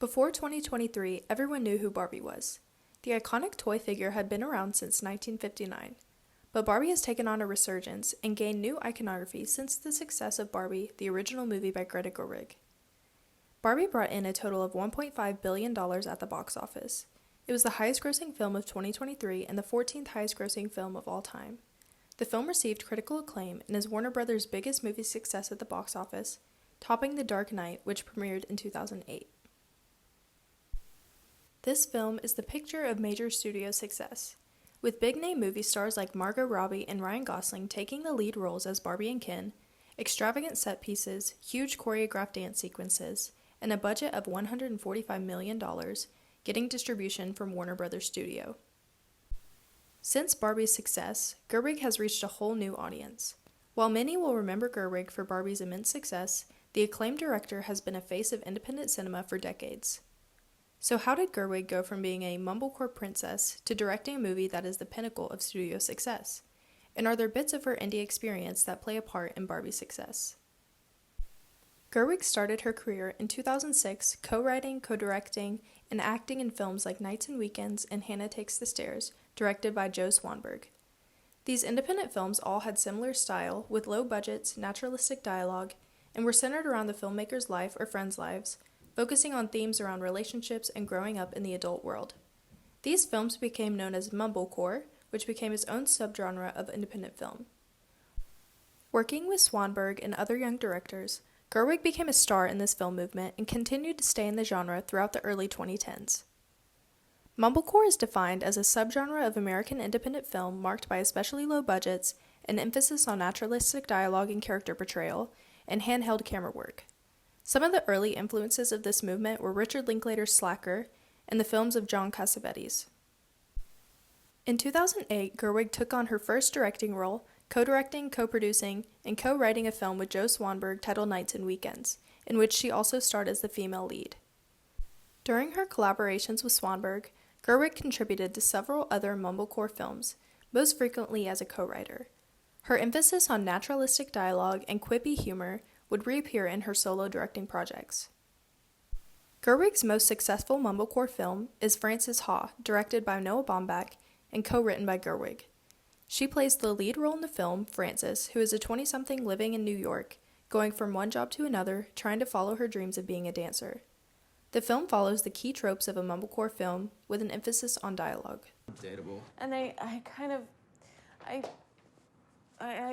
Before 2023, everyone knew who Barbie was. The iconic toy figure had been around since 1959, but Barbie has taken on a resurgence and gained new iconography since the success of Barbie, the original movie by Greta Gerwig. Barbie brought in a total of $1.5 billion at the box office. It was the highest-grossing film of 2023 and the 14th highest-grossing film of all time. The film received critical acclaim and is Warner Brothers' biggest movie success at the box office, topping The Dark Knight, which premiered in 2008. This film is the picture of major studio success, with big-name movie stars like Margot Robbie and Ryan Gosling taking the lead roles as Barbie and Ken, extravagant set pieces, huge choreographed dance sequences, and a budget of $145 million, getting distribution from Warner Brothers Studio. Since Barbie's success, Gerwig has reached a whole new audience. While many will remember Gerwig for Barbie's immense success, the acclaimed director has been a face of independent cinema for decades. So how did Gerwig go from being a mumblecore princess to directing a movie that is the pinnacle of studio success? And are there bits of her indie experience that play a part in Barbie's success? Gerwig started her career in 2006 co-writing, co-directing, and acting in films like Nights and Weekends and Hannah Takes the Stairs, directed by Joe Swanberg. These independent films all had similar style, with low budgets, naturalistic dialogue, and were centered around the filmmaker's life or friends' lives, focusing on themes around relationships and growing up in the adult world. These films became known as mumblecore, which became its own subgenre of independent film. Working with Swanberg and other young directors, Gerwig became a star in this film movement and continued to stay in the genre throughout the early 2010s. Mumblecore is defined as a subgenre of American independent film marked by especially low budgets, an emphasis on naturalistic dialogue and character portrayal, and handheld camera work. Some of the early influences of this movement were Richard Linklater's Slacker and the films of John Cassavetes. In 2008, Gerwig took on her first directing role, co-directing, co-producing, and co-writing a film with Joe Swanberg titled Nights and Weekends, in which she also starred as the female lead. During her collaborations with Swanberg, Gerwig contributed to several other mumblecore films, most frequently as a co-writer. Her emphasis on naturalistic dialogue and quippy humor would reappear in her solo directing projects. Gerwig's most successful mumblecore film is Frances Ha, directed by Noah Baumbach and co-written by Gerwig. She plays the lead role in the film, Frances, who is a 20-something living in New York, going from one job to another, trying to follow her dreams of being a dancer. The film follows the key tropes of a mumblecore film with an emphasis on dialogue. Dateable. And I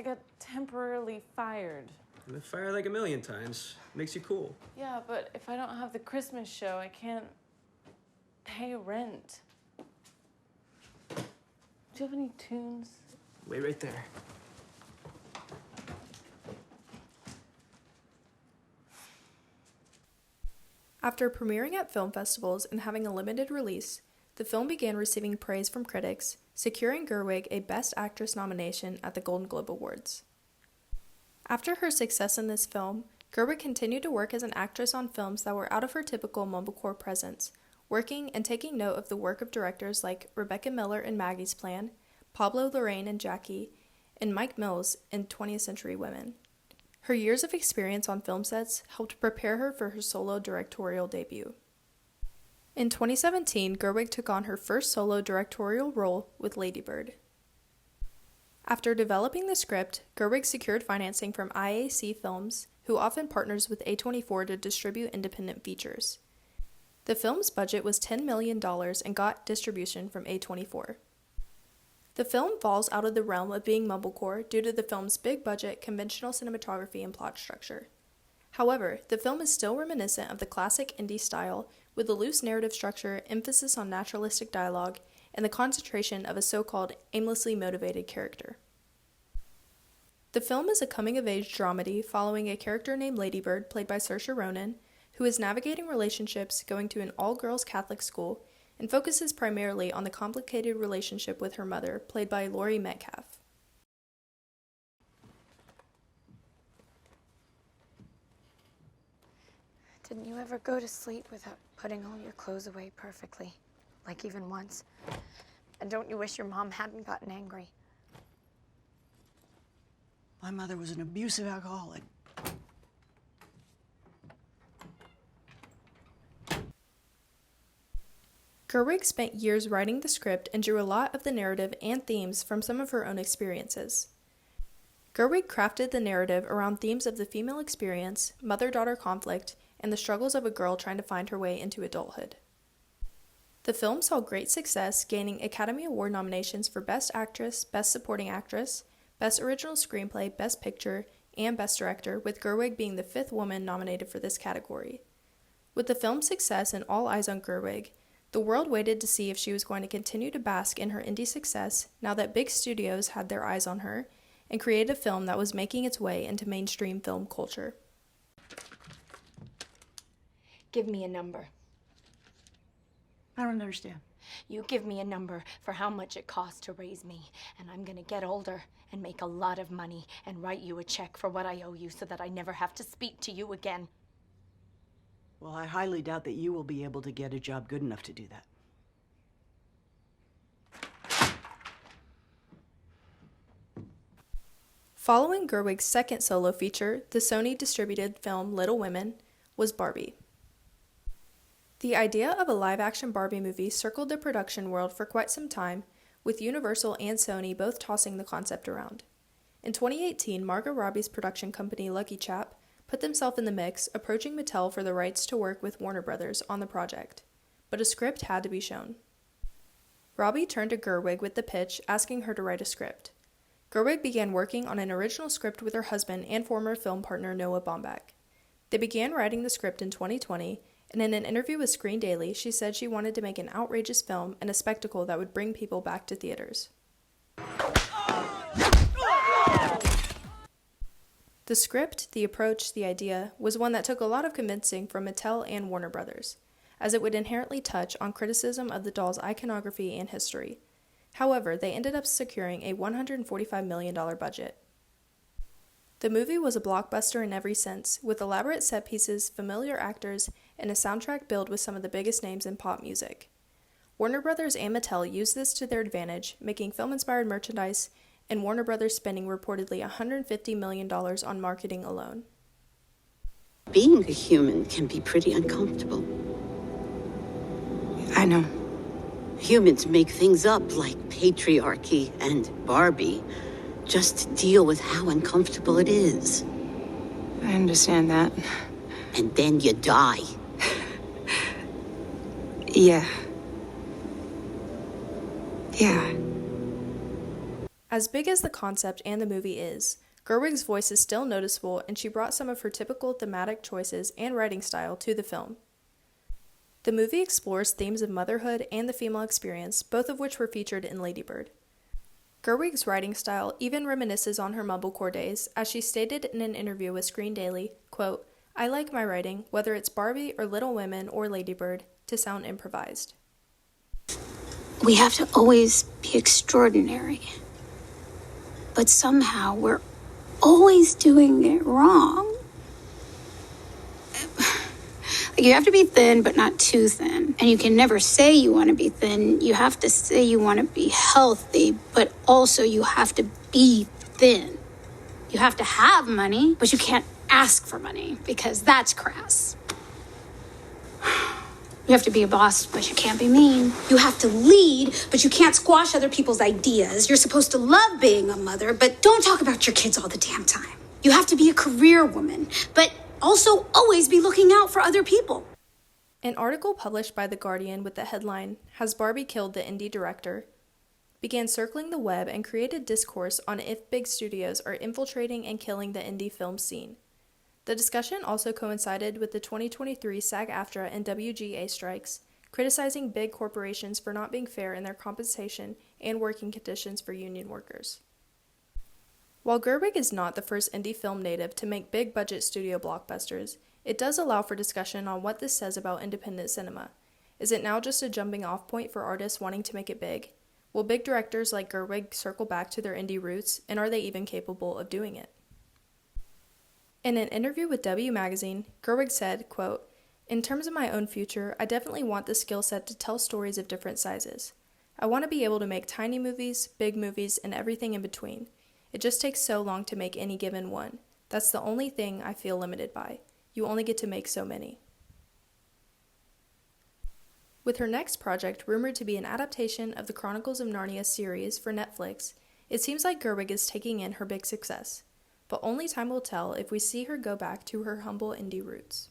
got temporarily fired. I've been fired like a million times. Makes you cool. Yeah, but if I don't have the Christmas show, I can't pay rent. Do you have any tunes? Wait right there. After premiering at film festivals and having a limited release, the film began receiving praise from critics, securing Gerwig a Best Actress nomination at the Golden Globe Awards. After her success in this film, Gerwig continued to work as an actress on films that were out of her typical mumblecore presence, working and taking note of the work of directors like Rebecca Miller in Maggie's Plan, Pablo Larraín in Jackie, and Mike Mills in 20th Century Women. Her years of experience on film sets helped prepare her for her solo directorial debut. In 2017, Gerwig took on her first solo directorial role with Lady Bird. After developing the script, Gerwig secured financing from IAC Films, who often partners with A24 to distribute independent features. The film's budget was $10 million and got distribution from A24. The film falls out of the realm of being mumblecore due to the film's big-budget, conventional cinematography and plot structure. However, the film is still reminiscent of the classic indie style, with a loose narrative structure, emphasis on naturalistic dialogue, and the concentration of a so-called aimlessly motivated character. The film is a coming-of-age dramedy following a character named Ladybird, played by Saoirse Ronan, who is navigating relationships, going to an all-girls Catholic school, and focuses primarily on the complicated relationship with her mother, played by Laurie Metcalf. Didn't you ever go to sleep without putting all your clothes away perfectly? Like even once? And don't you wish your mom hadn't gotten angry? My mother was an abusive alcoholic. Gerwig spent years writing the script and drew a lot of the narrative and themes from some of her own experiences. Gerwig crafted the narrative around themes of the female experience, mother-daughter conflict, and the struggles of a girl trying to find her way into adulthood. The film saw great success, gaining Academy Award nominations for Best Actress, Best Supporting Actress, Best Original Screenplay, Best Picture, and Best Director, with Gerwig being the 5th woman nominated for this category. With the film's success and all eyes on Gerwig, the world waited to see if she was going to continue to bask in her indie success now that big studios had their eyes on her, and create a film that was making its way into mainstream film culture. Give me a number. I don't understand. You give me a number for how much it costs to raise me, and I'm gonna get older and make a lot of money and write you a check for what I owe you so that I never have to speak to you again. Well, I highly doubt that you will be able to get a job good enough to do that. Following Gerwig's second solo feature, the Sony-distributed film Little Women, was Barbie. The idea of a live-action Barbie movie circled the production world for quite some time, with Universal and Sony both tossing the concept around. In 2018, Margot Robbie's production company Lucky Chap put themselves in the mix, approaching Mattel for the rights to work with Warner Brothers on the project, but a script had to be shown. Robbie turned to Gerwig with the pitch, asking her to write a script. Gerwig began working on an original script with her husband and former film partner Noah Baumbach. They began writing the script in 2020, and in an interview with Screen Daily, she said she wanted to make an outrageous film and a spectacle that would bring people back to theaters. The script, the approach, the idea, was one that took a lot of convincing from Mattel and Warner Brothers, as it would inherently touch on criticism of the doll's iconography and history. However, they ended up securing a $145 million budget. The movie was a blockbuster in every sense, with elaborate set pieces, familiar actors, and a soundtrack built with some of the biggest names in pop music. Warner Brothers and Mattel used this to their advantage, making film-inspired merchandise, and Warner Brothers spending reportedly $150 million on marketing alone. Being a human can be pretty uncomfortable. I know. Humans make things up like patriarchy and Barbie just to deal with how uncomfortable it is. I understand that. And then you die. Yeah. Yeah. As big as the concept and the movie is, Gerwig's voice is still noticeable, and she brought some of her typical thematic choices and writing style to the film. The movie explores themes of motherhood and the female experience, both of which were featured in Lady Bird. Gerwig's writing style even reminisces on her mumblecore days, as she stated in an interview with Screen Daily, quote, "I like my writing, whether it's Barbie or Little Women or Lady Bird, to sound improvised." We have to always be extraordinary. But somehow we're always doing it wrong. Like, you have to be thin, but not too thin. And you can never say you want to be thin. You have to say you want to be healthy, but also you have to be thin. You have to have money, but you can't ask for money because that's crass. You have to be a boss, but you can't be mean. You have to lead, but you can't squash other people's ideas. You're supposed to love being a mother, but don't talk about your kids all the damn time. You have to be a career woman, but also always be looking out for other people. An article published by The Guardian with the headline, "Has Barbie Killed the Indie Director?" began circling the web and created discourse on if big studios are infiltrating and killing the indie film scene. The discussion also coincided with the 2023 SAG-AFTRA and WGA strikes, criticizing big corporations for not being fair in their compensation and working conditions for union workers. While Gerwig is not the first indie film native to make big-budget studio blockbusters, it does allow for discussion on what this says about independent cinema. Is it now just a jumping-off point for artists wanting to make it big? Will big directors like Gerwig circle back to their indie roots, and are they even capable of doing it? In an interview with W Magazine, Gerwig said, quote, "In terms of my own future, I definitely want the skill set to tell stories of different sizes. I want to be able to make tiny movies, big movies, and everything in between. It just takes so long to make any given one. That's the only thing I feel limited by. You only get to make so many." With her next project rumored to be an adaptation of the Chronicles of Narnia series for Netflix, it seems like Gerwig is taking in her big success. But only time will tell if we see her go back to her humble indie roots.